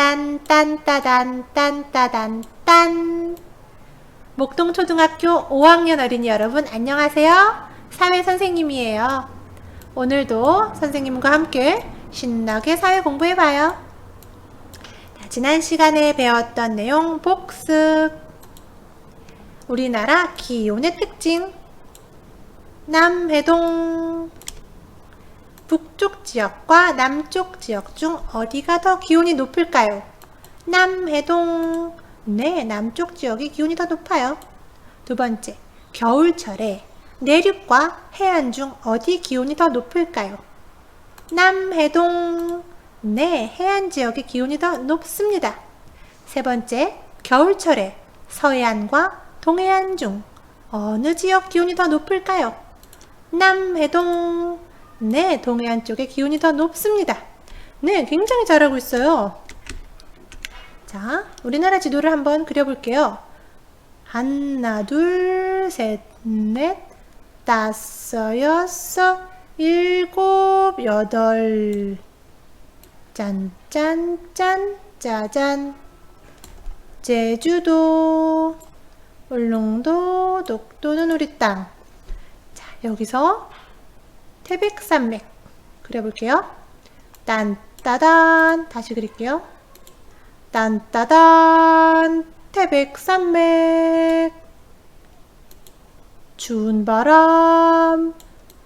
딴따단 딴따단 딴. 목동초등학교 5학년 어린이 여러분 안녕하세요. 사회 선생님이에요. 오늘도 선생님과 함께 신나게 사회 공부해봐요. 지난 시간에 배웠던 내용 복습. 우리나라 기온의 특징. 남해동. 북쪽 지역과 남쪽 지역 중 어디가 더 기온이 높을까요? 남해동. 네, 남쪽 지역이 기온이 더 높아요. 두 번째, 겨울철에 내륙과 해안 중 어디 기온이 더 높을까요? 남해동. 네, 해안 지역의 기온이 더 높습니다. 세 번째, 겨울철에 서해안과 동해안 중 어느 지역 기온이 더 높을까요? 남해동. 네, 동해안 쪽의 기온이 더 높습니다. 네, 굉장히 잘하고 있어요. 자, 우리나라 지도를 한번 그려볼게요. 하나, 둘, 셋, 넷, 다섯, 여섯, 일곱, 여덟. 짠, 짠, 짠, 짜잔. 제주도, 울릉도, 독도는 우리 땅. 자, 여기서 태백산맥 그려볼게요. 딴따단. 다시 그릴게요. 딴따단. 태백산맥. 추운 바람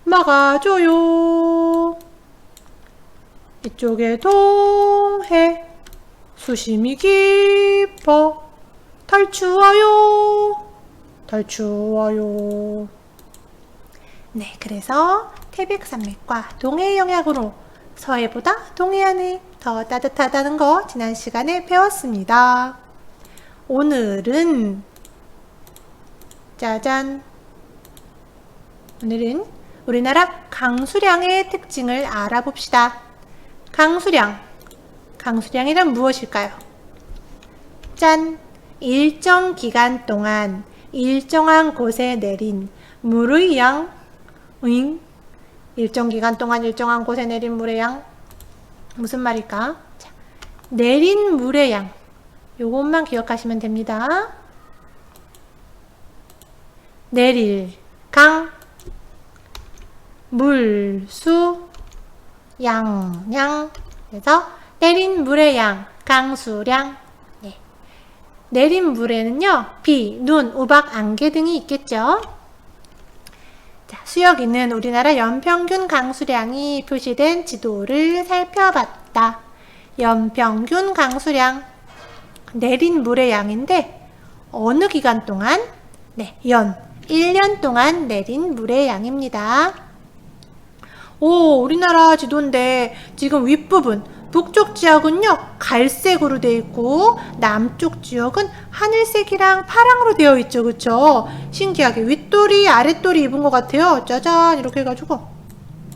막아줘요. 이쪽에 동해 수심이 깊어 덜 추워요. 덜 추워요. 네, 그래서 태백산맥과 동해의 영향으로 서해보다 동해안이 더 따뜻하다는 거 지난 시간에 배웠습니다. 오늘은 짜잔. 오늘은 우리나라 강수량의 특징을 알아봅시다. 강수량. 강수량이란 무엇일까요? 짠. 일정 기간 동안 일정한 곳에 내린 물의 양. 응? 일정 기간 동안 일정한 곳에 내린 물의 양. 무슨 말일까? 자, 내린 물의 양. 요것만 기억하시면 됩니다. 내릴 강, 물, 수, 양. 그래서 내린 물의 양, 강수량. 네. 내린 물에는요, 비, 눈, 우박, 안개 등이 있겠죠. 자, 수역에는 우리나라 연평균 강수량이 표시된 지도를 살펴봤다. 연평균 강수량. 내린 물의 양인데 어느 기간 동안? 네, 1년 동안 내린 물의 양입니다. 오, 우리나라 지도인데 지금 윗부분 북쪽 지역은요 갈색으로 되어 있고 남쪽 지역은 하늘색이랑 파랑으로 되어 있죠. 그쵸? 신기하게 윗돌이 아랫돌이 입은 것 같아요. 짜잔, 이렇게 해가지고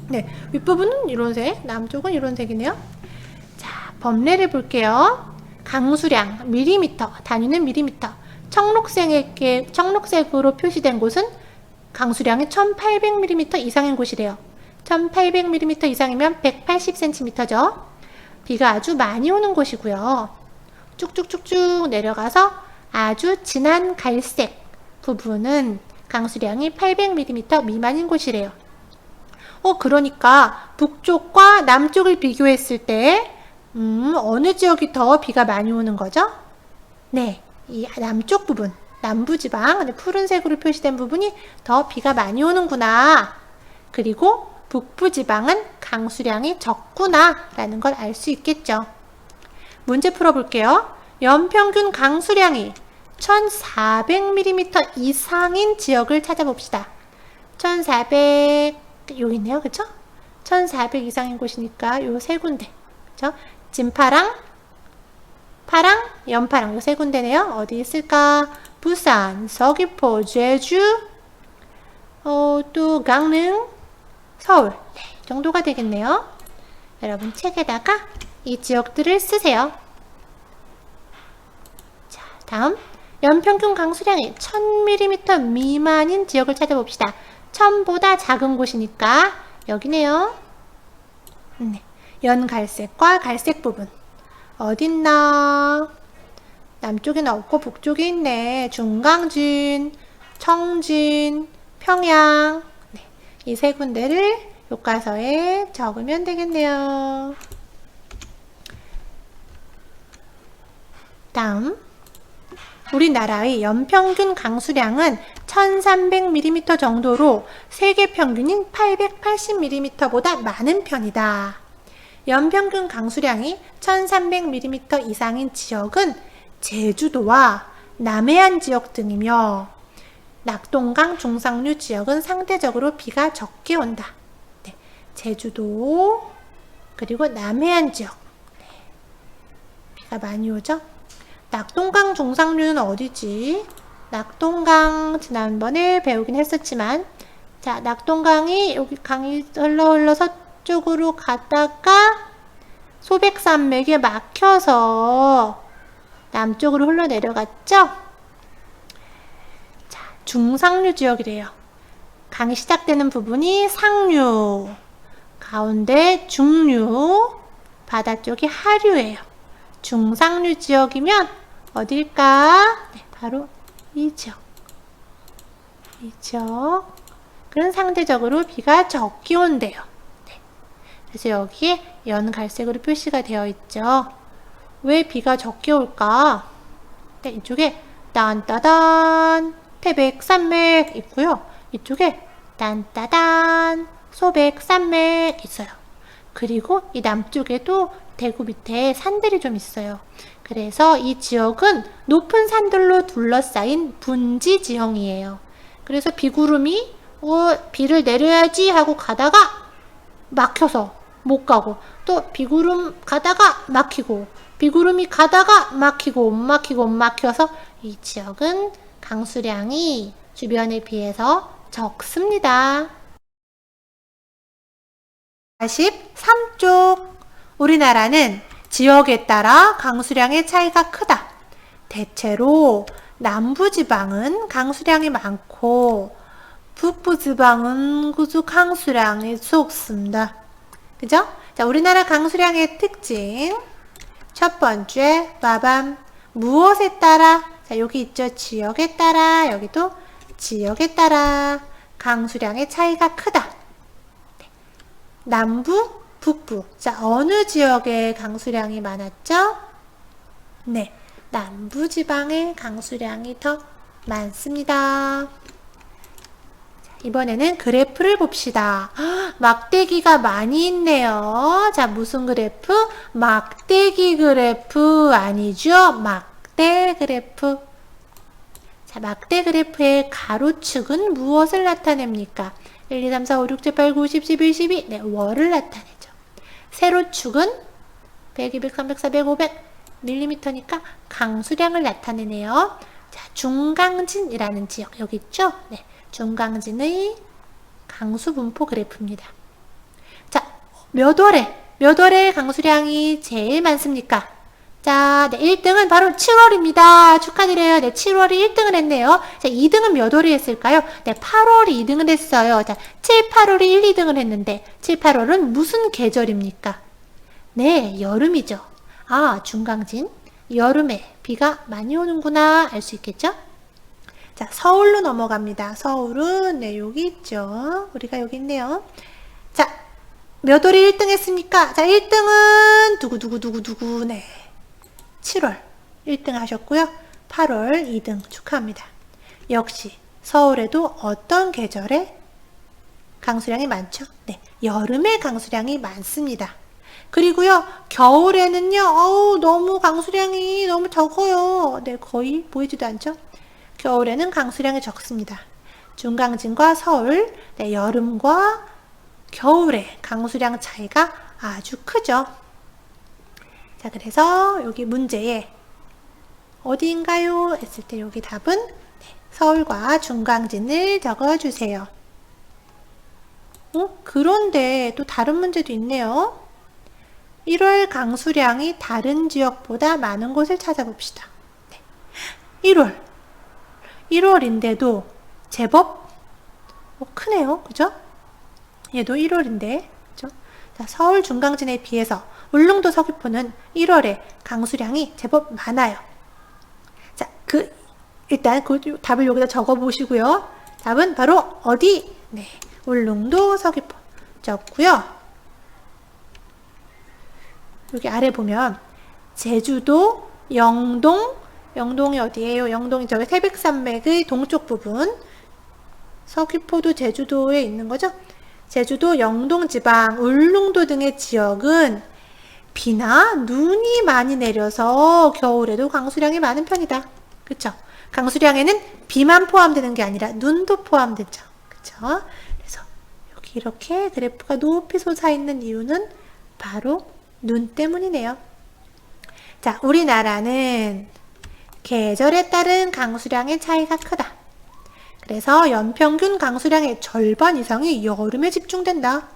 네, 윗부분은 이런 색, 남쪽은 이런 색이네요. 자, 범례를 볼게요. 강수량 밀리미터, 단위는 밀리미터. 청록색으로 표시된 곳은 강수량이 1800mm 이상인 곳이래요. 1800mm 이상이면 180cm죠. 비가 아주 많이 오는 곳이고요. 쭉쭉쭉쭉 내려가서 아주 진한 갈색 부분은 강수량이 800mm 미만인 곳이래요. 그러니까 북쪽과 남쪽을 비교했을 때 어느 지역이 더 비가 많이 오는 거죠? 네, 이 남쪽 부분, 남부지방, 푸른색으로 표시된 부분이 더 비가 많이 오는구나. 그리고 북부지방은 강수량이 적구나 라는 걸 알 수 있겠죠. 문제 풀어볼게요. 연평균 강수량이 1400mm 이상인 지역을 찾아봅시다. 1400, 여기 있네요. 그쵸? 1400 이상인 곳이니까 요 세 군데. 그쵸? 진파랑, 파랑, 연파랑 요 세 군데네요. 어디 있을까? 부산, 서귀포, 제주, 또 강릉, 서울. 네, 이 정도가 되겠네요. 여러분 책에다가 이 지역들을 쓰세요. 자, 다음 연평균 강수량이 1000mm 미만인 지역을 찾아봅시다. 1000보다 작은 곳이니까 여기네요. 네, 연갈색과 갈색 부분. 어딨나? 남쪽에는 없고 북쪽에 있네. 중강진, 청진, 평양. 네, 이 세 군데를 교과서에 적으면 되겠네요. 다음, 우리나라의 연평균 강수량은 1300mm 정도로 세계 평균인 880mm보다 많은 편이다. 연평균 강수량이 1300mm 이상인 지역은 제주도와 남해안 지역 등이며 낙동강 중상류 지역은 상대적으로 비가 적게 온다. 네, 제주도 그리고 남해안 지역 네, 비가 많이 오죠. 낙동강 중상류는 어디지? 낙동강 지난번에 배우긴 했었지만 자, 낙동강이 여기 강이 흘러 서쪽으로 가다가 소백산맥에 막혀서 남쪽으로 흘러내려갔죠? 자, 중상류 지역이래요. 강이 시작되는 부분이 상류, 가운데 중류, 바다 쪽이 하류예요. 중상류 지역이면 어딜까? 네, 바로 이 지역. 이 지역. 그런 상대적으로 비가 적게 온대요. 네. 그래서 여기에 연갈색으로 표시가 되어 있죠. 왜 비가 적게 올까? 네, 이쪽에 딴따단 태백산맥 있고요. 이쪽에 딴따단 소백산맥 있어요. 그리고 이 남쪽에도 대구 밑에 산들이 좀 있어요. 그래서 이 지역은 높은 산들로 둘러싸인 분지 지형이에요. 그래서 비구름이 비를 내려야지 하고 가다가 막혀서 못 가고 또 비구름 가다가 막히고 비구름이 가다가 막히고 못 막혀서 이 지역은 강수량이 주변에 비해서 적습니다. 43쪽 우리나라는 지역에 따라 강수량의 차이가 크다. 대체로 남부지방은 강수량이 많고 북부지방은 그저 강수량이 적습니다. 그죠? 자, 우리나라 강수량의 특징 첫 번째 빠밤 무엇에 따라 자, 여기 있죠. 지역에 따라 여기도 지역에 따라 강수량의 차이가 크다. 네. 남부 북부. 자, 어느 지역에 강수량이 많았죠? 네, 남부지방에 강수량이 더 많습니다. 자, 이번에는 그래프를 봅시다. 막대기가 많이 있네요. 자, 무슨 그래프? 막대기 그래프 아니죠? 막대 그래프. 자, 막대 그래프의 가로축은 무엇을 나타냅니까? 1, 2, 3, 4, 5, 6, 7, 8, 9, 10, 11, 12. 네, 월을 나타내죠. 세로축은 100, 200, 300, 400, 500mm니까 강수량을 나타내네요. 자, 중강진이라는 지역 여기 있죠? 네, 중강진의 강수 분포 그래프입니다. 자, 몇 월에 강수량이 제일 많습니까? 자, 네, 1등은 바로 7월입니다. 축하드려요. 네, 7월이 1등을 했네요. 자, 2등은 몇 월이 했을까요? 네, 8월이 2등을 했어요. 자, 7, 8월이 1, 2등을 했는데 7, 8월은 무슨 계절입니까? 네, 여름이죠. 아, 중강진. 여름에 비가 많이 오는구나 알 수 있겠죠? 자, 서울로 넘어갑니다. 서울은 네, 여기 있죠. 우리가 여기 있네요. 자, 몇 월이 1등 했습니까? 자, 1등은 두구두구두구두구 네. 7월 1등 하셨고요. 8월 2등 축하합니다. 역시 서울에도 어떤 계절에 강수량이 많죠? 네, 여름에 강수량이 많습니다. 그리고요, 겨울에는요, 너무 강수량이 너무 적어요. 네, 거의 보이지도 않죠? 겨울에는 강수량이 적습니다. 중강진과 서울, 네, 여름과 겨울에 강수량 차이가 아주 크죠. 자, 그래서 여기 문제에 어디인가요? 했을 때 여기 답은 네, 서울과 중강진을 적어주세요. 그런데 또 다른 문제도 있네요. 1월 강수량이 다른 지역보다 많은 곳을 찾아봅시다. 네. 1월인데도 제법 크네요. 그죠? 얘도 1월인데 그죠? 자, 서울 중강진에 비해서 울릉도 서귀포는 1월에 강수량이 제법 많아요. 자, 일단 그 답을 여기다 적어 보시고요. 답은 바로 어디? 네, 울릉도 서귀포 적고요. 여기 아래 보면 제주도 영동이 어디예요? 영동이 저기 태백산맥의 동쪽 부분. 서귀포도 제주도에 있는 거죠? 제주도, 영동 지방, 울릉도 등의 지역은 비나 눈이 많이 내려서 겨울에도 강수량이 많은 편이다. 그쵸? 강수량에는 비만 포함되는 게 아니라 눈도 포함되죠. 그쵸? 그래서 여기 이렇게 그래프가 높이 솟아있는 이유는 바로 눈 때문이네요. 자, 우리나라는 계절에 따른 강수량의 차이가 크다. 그래서 연평균 강수량의 절반 이상이 여름에 집중된다.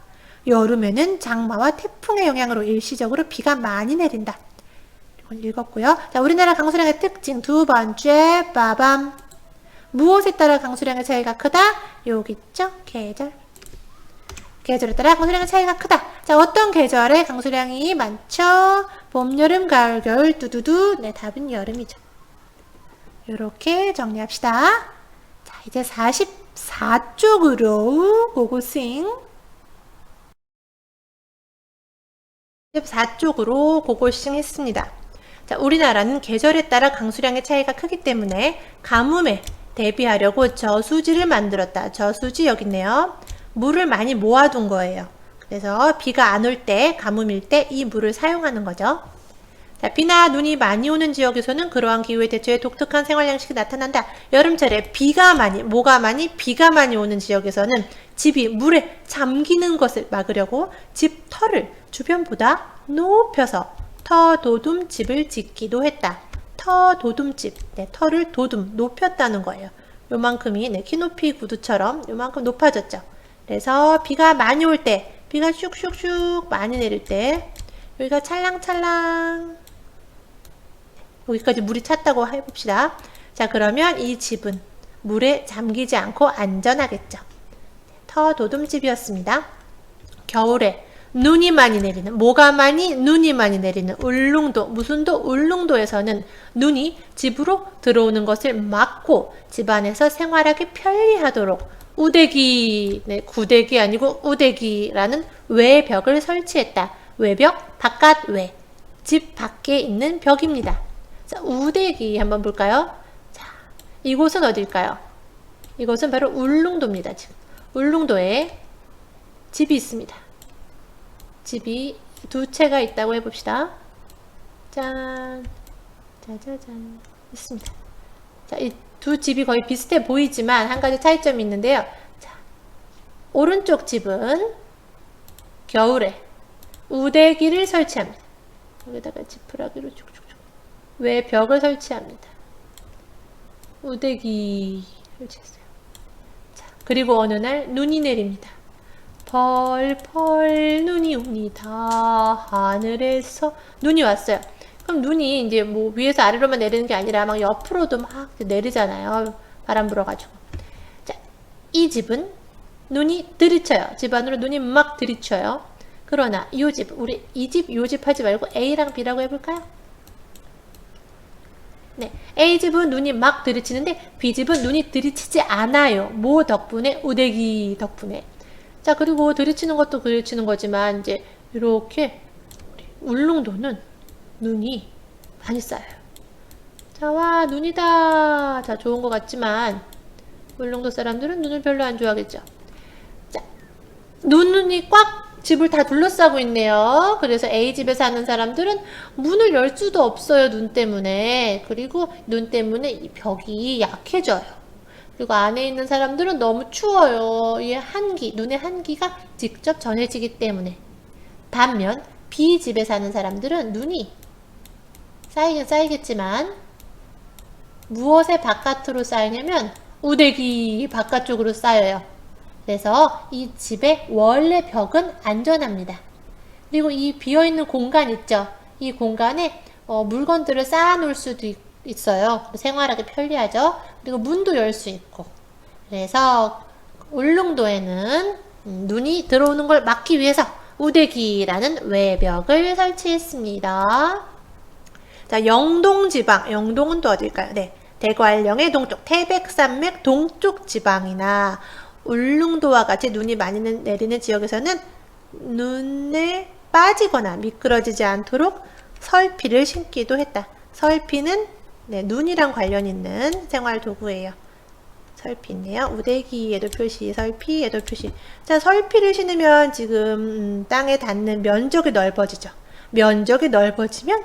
여름에는 장마와 태풍의 영향으로 일시적으로 비가 많이 내린다. 이건 읽었고요. 자, 우리나라 강수량의 특징 두 번째, 빠밤. 무엇에 따라 강수량의 차이가 크다? 여기 있죠? 계절. 계절에 따라 강수량의 차이가 크다. 자, 어떤 계절에 강수량이 많죠? 봄, 여름, 가을, 겨울, 두두두. 네, 답은 여름이죠. 이렇게 정리합시다. 자, 이제 44쪽으로 고고싱. 44쪽으로 고고싱 했습니다. 자, 우리나라는 계절에 따라 강수량의 차이가 크기 때문에 가뭄에 대비하려고 저수지를 만들었다. 저수지 여기 있네요. 물을 많이 모아둔 거예요. 그래서 비가 안 올 때, 가뭄일 때 이 물을 사용하는 거죠. 자, 비나 눈이 많이 오는 지역에서는 그러한 기후에 대처해 독특한 생활 양식이 나타난다. 여름철에 비가 많이 오는 지역에서는 집이 물에 잠기는 것을 막으려고 집 터를 주변보다 높여서 터도둠집을 짓기도 했다. 터도둠집, 네, 터를 높였다는 거예요. 요만큼이 키높이 구두처럼 요만큼 높아졌죠. 그래서 비가 많이 올 때, 비가 슉슉슉 많이 내릴 때 여기가 찰랑찰랑 여기까지 물이 찼다고 해봅시다. 자, 그러면 이 집은 물에 잠기지 않고 안전하겠죠. 터도둠집이었습니다. 겨울에 눈이 많이 내리는, 눈이 많이 내리는 울릉도, 무슨 도? 울릉도에서는 눈이 집으로 들어오는 것을 막고 집안에서 생활하기 편리하도록 우대기, 네, 구대기 아니고 우대기라는 외벽을 설치했다. 외벽, 바깥 외, 집 밖에 있는 벽입니다. 자, 우대기 한번 볼까요? 자, 이곳은 어딜까요? 이곳은 바로 울릉도입니다. 지금 울릉도에 집이 있습니다. 집이 두 채가 있다고 해봅시다. 짠, 짜자잔, 있습니다. 자, 이 두 집이 거의 비슷해 보이지만 한 가지 차이점이 있는데요. 자, 오른쪽 집은 겨울에 우대기를 설치합니다. 여기다가 지푸라기로 쭉쭉쭉 외벽을 설치합니다. 우대기 설치했어요. 자, 그리고 어느 날 눈이 내립니다. 펄펄 눈이 옵니다. 하늘에서 눈이 왔어요. 그럼 눈이 이제 뭐 위에서 아래로만 내리는 게 아니라 막 옆으로도 막 내리잖아요. 바람 불어가지고. 자, 이 집은 눈이 들이쳐요. 집 안으로 눈이 막 들이쳐요. 그러나 이 집, 우리 이 집, 요 집 하지 말고 A랑 B라고 해볼까요? 네, A집은 눈이 막 들이치는데 B집은 눈이 들이치지 않아요. 뭐 덕분에? 우대기 덕분에. 자, 그리고 들이치는 것도 들이치는 거지만 이제 이렇게 울릉도는 눈이 많이 쌓여요. 자, 와, 눈이다. 자, 좋은 것 같지만 울릉도 사람들은 눈을 별로 안 좋아하겠죠. 자, 눈이 꽉 집을 다 둘러싸고 있네요. 그래서 A집에 사는 사람들은 문을 열 수도 없어요. 눈 때문에. 그리고 눈 때문에 이 벽이 약해져요. 그리고 안에 있는 사람들은 너무 추워요. 이 한기, 눈의 한기가 직접 전해지기 때문에. 반면 B집에 사는 사람들은 눈이 쌓이긴 쌓이겠지만 무엇의 바깥으로 쌓이냐면 우대기 바깥쪽으로 쌓여요. 그래서 이 집의 원래 벽은 안전합니다. 그리고 이 비어있는 공간 있죠. 이 공간에 물건들을 쌓아놓을 수도 있어요. 생활하기 편리하죠. 그리고 문도 열 수 있고. 그래서 울릉도에는 눈이 들어오는 걸 막기 위해서 우대기라는 외벽을 설치했습니다. 자, 영동지방. 영동은 또 어딜까요? 네. 대관령의 동쪽, 태백산맥 동쪽 지방이나 울릉도와 같이 눈이 많이 내리는 지역에서는 눈에 빠지거나 미끄러지지 않도록 설피를 신기도 했다. 설피는 네, 눈이랑 관련 있는 생활 도구예요. 설피 있네요. 우대기에도 표시, 설피에도 표시. 자, 설피를 신으면 지금 땅에 닿는 면적이 넓어지죠. 면적이 넓어지면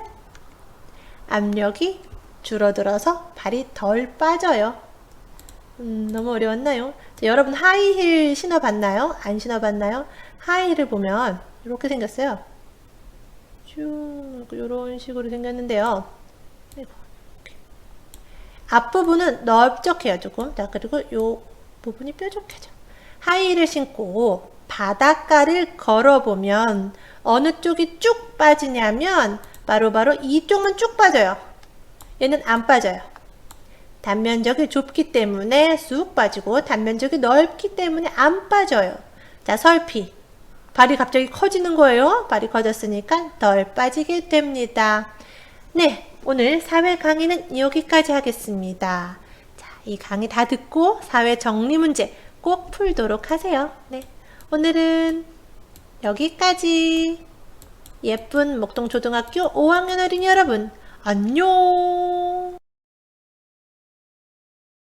압력이 줄어들어서 발이 덜 빠져요. 너무 어려웠나요? 자, 여러분 하이힐 신어봤나요? 안 신어봤나요? 하이힐을 보면 이렇게 생겼어요. 쭉 이런 식으로 생겼는데요. 앞부분은 넓적해요, 조금. 자, 그리고 요 부분이 뾰족해져. 하이힐을 신고 바닷가를 걸어보면 어느 쪽이 쭉 빠지냐면 바로 이쪽만 쭉 빠져요. 얘는 안 빠져요. 단면적이 좁기 때문에 쑥 빠지고 단면적이 넓기 때문에 안 빠져요. 자, 설피. 발이 갑자기 커지는 거예요. 발이 커졌으니까 덜 빠지게 됩니다. 네, 오늘 사회 강의는 여기까지 하겠습니다. 자, 이 강의 다 듣고 사회 정리 문제 꼭 풀도록 하세요. 네, 오늘은 여기까지. 예쁜 목동초등학교 5학년 어린이 여러분, 안녕!